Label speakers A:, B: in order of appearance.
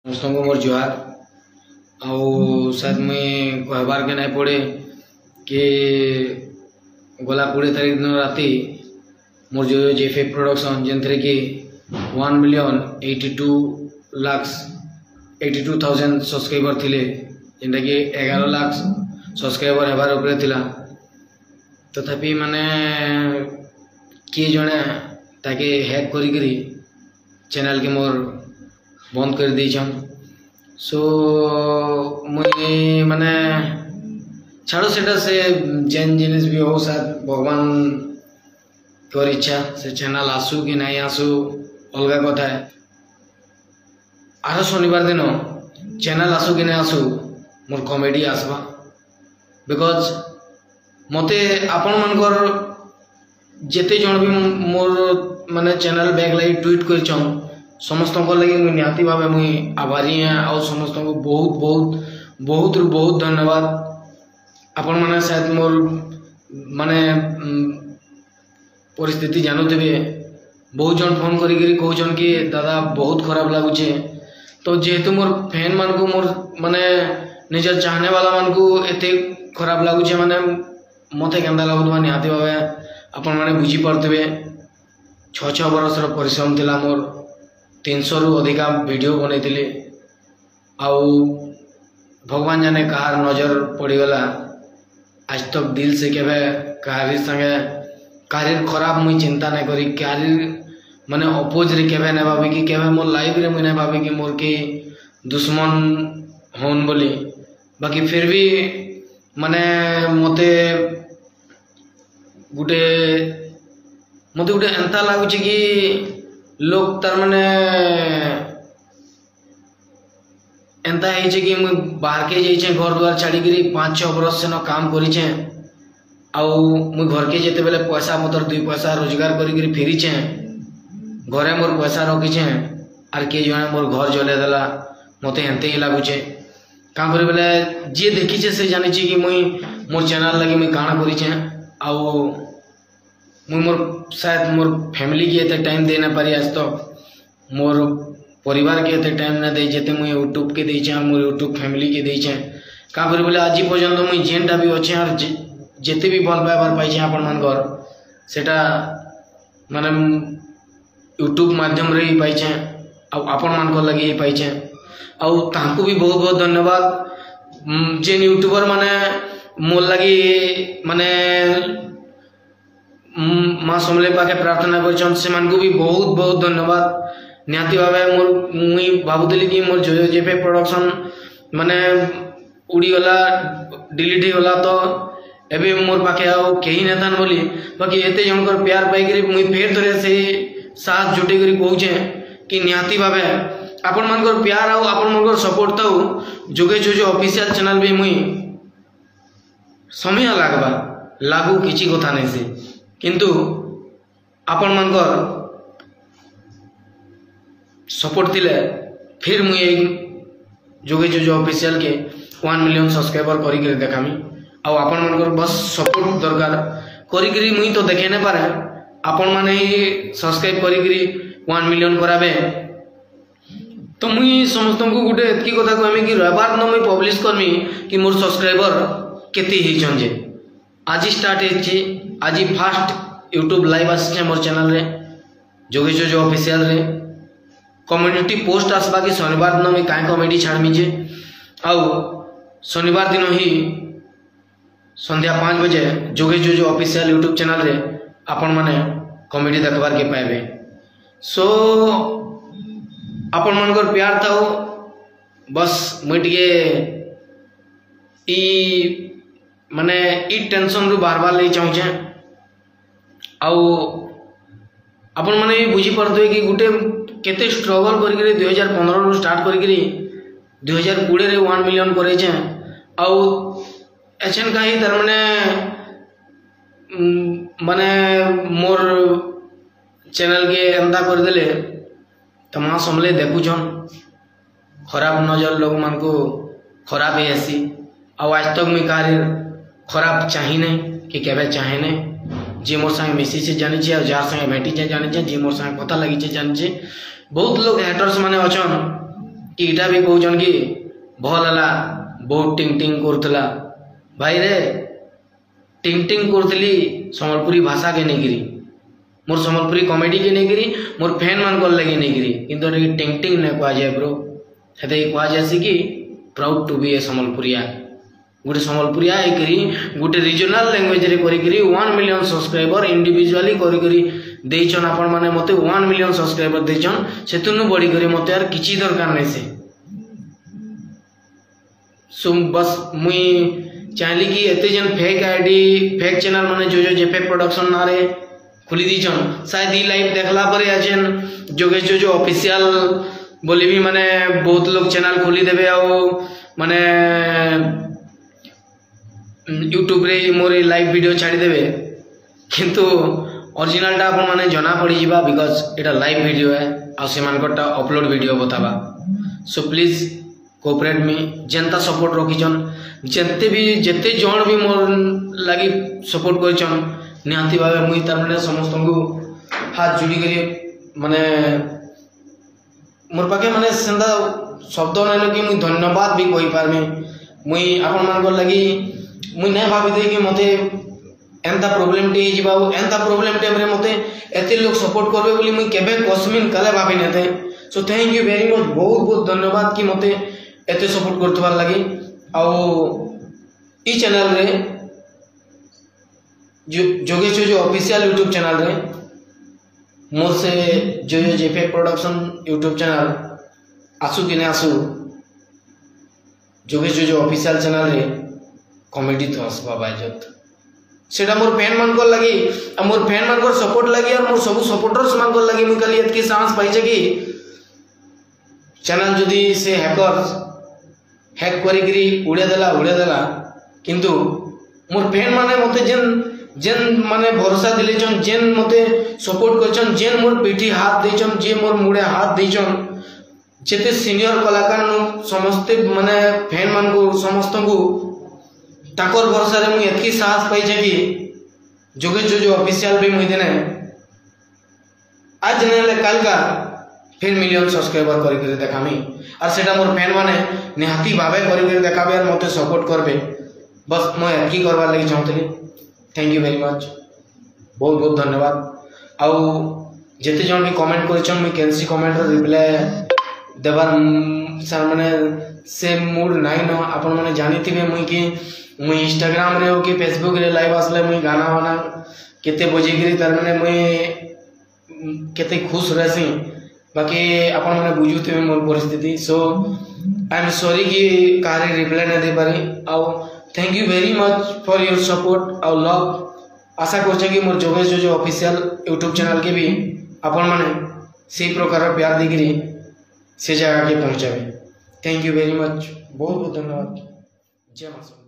A: समस्त मोर जुहार आउ शायद मुई कहबार के नहीं पड़े कि गला 20 तारीख दिन राति मोर जो जेफे प्रोडक्शन जेनथरे कि 1,82,82,000 सब्सक्राइबर थिले जेनटा कि 11 लाख सब्सक्राइबर हेबार उपरे थिला। तथापि माने किए जने ताके हैक करी चैनल के मोर बंद कर देछन। सो मुई माने छाड़ो सेटा से जेन जिनिस भी हो शायद भगवान कर इच्छा से चैनल आसू कि नहीं आसू अलग कथा है। आर शनिवार दिन चैनल आसू कि नहीं आसू मोर कॉमेडी आसबा बिकॉज मते आपण मनकर जेते जन भी मोर माने चैनल बैक लगी ट्वीट कर समस्त लगे मुझे निहाती भाव मुई आभारी हैं और समस्त को बहुत बहुत बहुत बहुत धन्यवाद। आपण मैंने शायद मोर माने परिस्थिति जानुवे बहुत जन फोन करी कहन कि दादा बहुत खराब लगुचे। तो जेहेतु मोर फैन मान को मोर माने निजर चाहने वाला मान को एते खराब लगुचे माने मते केंदा लगुवा निहाती भाव आपण मैंने बुझी पार्थे। 6 बरस परिश्रम थिला मोर 300 रु अधिका वीडियो बनई आउ भगवान जाने कहार नजर पड़गला। आज तक दिल से केवे कहारी संगे कहारी खराब मुई चिंता नहीं करी कहारी माने अपोज रे केवे नहीं भावी कि केवे मोर लाइफ रे मुई नहीं भावी कि मोर के दुश्मन होन बोली। बाकी फिर भी माने मते गुटे एंता लगुच कि लोग तार माने एंता है कि मुई बाहर के जाइए घर द्वार छाड़ी 5-6 बरस से न काम करीचे आउ मुई घर के जेते बेले पैसा पतर 2 पैसा रोजगार करी फेरीचे घरे मोर पैसा रखीचे आर के जने मोर घर जले देला मते एंते ही लगुचे। काम करी बेले जे देखीचे से जानी कि मुई मोर चैनल लगी मुई काना करीचे आउ मुई मोर शायद मोर फैमिली के एते टाइम दे ना पारी। आज तक मोर परिवार के एते टाइम ना दे जेते मुई यूट्यूब के देइचे मोर यूट्यूब फैमिली के देइचे। का करी बोले आज पर्यंत मुई जेनटा भी अच्छे और जेते भी भल पाइबार पाइचे आपण मानकर सेटा माने यूट्यूब माध्यम रे ही पाइचे आपण मानकर लगी ही पाइचे आउ तांको भी बहुत बहुत धन्यवाद। जेन यूट्यूबर माने मोर लगी माने माँ समले पाखे प्रार्थना कर से भी बहुत बहुत धन्यवाद। निहाती भाव मोर मुई भावुली कि मोर जो जेपे प्रोडक्शन माने उड़ीगला डिलीट होगला तो एबे मोर पाखे आओ कहीं नेतान बोली। बाकी एते जनकर प्यार पाई मुई फेर थोड़े से साथ जुटे करी कहूचे कि निहाती भाव आपण मानकर प्यार आओ आपण मानकर सपोर्ट ताऊ जोगे जो ऑफिशियल चैनल भी मुई समय लागबा लागू किसी कथा नहीं से किंतु आपण मानकर सपोर्ट दिले फिर मुई जोगे जो ऑफिशियल के 1 मिलियन सब्सक्राइबर करी देखामी आउ आपण मानकर बस सपोर्ट दरकार करी मुई तो देखे नहीं पारे आपण माने ही सब्सक्राइब करी 1 मिलियन कराबे। तो मुई समस्त को गोटे एतकी कथा कहमी कि रविवार दिन मुई पब्लिश करमी कि मोर सब्सक्राइबर केते हिचन जे आज स्टार्ट है आज फास्ट यूट्यूब लाइव आसे मोर चैनल रे जोगे जो ऑफिशियल रे कम्युनिटी पोस्ट आसबा कि शनिवार दिन मुई काई कॉमेडी छाड़मी जे आउ शनिवार दिन ही संध्या 5 बजे जोगे जो ऑफिशियल यूट्यूब चैनल रे आपण माने कॉमेडी देखबार के पाइबे। सो आपण मनकर प्यार थाओ बस मुई टिके ई माने ई टेंशन रु बार ले चाहूचे आउ आपण माने बुझी पड़ते कि गोटे केते स्ट्रगल करी 2015 रु स्टार्ट करी 2020 रे 1 मिलियन करे आउ एचन का ही तार माने मोर चैनल के एंता कर देले तो माँ समले देखुछन खराब नजर लोग मान को खराब है ऐसी आउ आज तक मुई कार खराब चाही नहीं कि केवे चाहे नहीं जे मोर संगे मिसी से जानी जार संगे भेटी जानी जे मोर संगे कथा लगी जानी बहुत लोग हेटर्स माने अछन इटा भी कहउछन कि भल हला बहुत टिंग टिंग करथला भाई रे टिंग टिंग करथली संबलपुरी भाषा के नेगिरी मोर संबलपुरी कॉमेडी के नेगिरी मोर फैन मान को लगे नेगिरी किंतु टिंग टिंग ने कहा जाए ब्रो हेते कहा जाए कि प्राउड टू बी ए संबलपुरिया गोटे संबलपुरिया होकर गोटे रिजनल लैंग्वेज रे करी 1 मिलियन सब्सक्राइबर इंडिविजुअली करी देचन आपण माने मते 1 मिलियन सब्सक्राइबर देचन सेतुनु बड़ी करी मते यार किछि दरकार नै से सो बस मुई चाहली कि एते जन फेक आईडी फेक चैनल माने जो जेफे प्रोडक्शन ना रे खुली दीचन शायद ई लाइव देखला परे आछन जोगेश जो ऑफिशियल बोली भी माने बहुत लोग चैनल खोली देबे आ माने यूट्यूब रे मोर लाइव वीडियो छाड़ी देबे किंतु ओरिजिनल टा अपन माने जना पड़ी जिबा बिकॉज़ एटा लाइव वीडियो है आ से मानकटा अपलोड वीडियो बताबा सो प्लीज कोऑपरेट मी जनता सपोर्ट रखिचन जेते जण भी मोर लागी सपोर्ट करचन निहाती भावे मुई तार माने समस्त को हाथ जोड़ी करी माने मोर पाके माने सेंदा शब्द नाइनो कि मुई धन्यवाद भी कहि पारमी मुई आपन मान को लगी मुई नै भाबी दे कि मते एंता प्रॉब्लम टे जिबा एंता प्रॉब्लम टाइम रे मते एते लोग सपोर्ट करबे बोली मुई केबे कस्मिन काले भाबी नेते so thank you very much बहुत बहुत धन्यवाद कि मते एते सपोर्ट करतबार लागि आ ई चैनल रे जोगेश जो ऑफिशियल यूट्यूब चैनल रे मोर से जो जेफे प्रोडक्शन यूट्यूब चैनल आसु कि नै आसु जोगेश जो ऑफिशियल चैनल रे कॉमेडी तो आसबा बाजत सेटा मोर फैन मान को लगी आ मोर फैन मान को सपोर्ट लगी और मोर सब सपोर्टर्स मान को लगी मुई खाली एतकी सांस पाइजे कि चैनल जदी से हैकर्स हैक करी उड़े देला किंतु मोर फैन माने मते जेन माने भरोसा दिलेचन जेन मते सपोर्ट करचन जेन मोर पीठी हाथ देचन जे मोर मुड़े हाथ देचन जेते सीनियर कलाकार समस्त माने फैन मान को समस्त को ताकर भरोसा रे मुई एतकी साहस पाइजे कि जोगेश जो ऑफिशियल भी मुई देने आज नेले काल का फिर मिलियन सब्सक्राइबर करी देखामी और सेटा मोर फैन माने निहाती भावे करी देखाबे और मते सपोर्ट करबे बस मैं एतकी करबा लागि चाहतली थैंक यू वेरी मच बहुत बहुत धन्यवाद आउ जेते जन भी कमेंट करछन मुई कैंसी कमेंट रो रिप्लाई देबार सर माने से मूड नाइ न आपन माने जानि थिबे मुई कि मुई इंस्टाग्राम रे हो कि फेसबुक रे लाइव आसले मुई गाना वाना केते बजे गिरी तार माने मुई केते खुश रहसी बाकी आपन माने बुझुथिबे मोर परिस्थिति सो आई एम सॉरी कि कारे रिप्लाई न दे पारी आ thank you very much for your support और लव आशा करछे कि मोर जोगेश जो ऑफिशियल यूट्यूब चैनल के भी आपन माने से प्रकार प्यार देगिरी से जगह के पहुंचाबे थैंक यू वेरी मच बहुत बहुत धन्यवाद जय मां।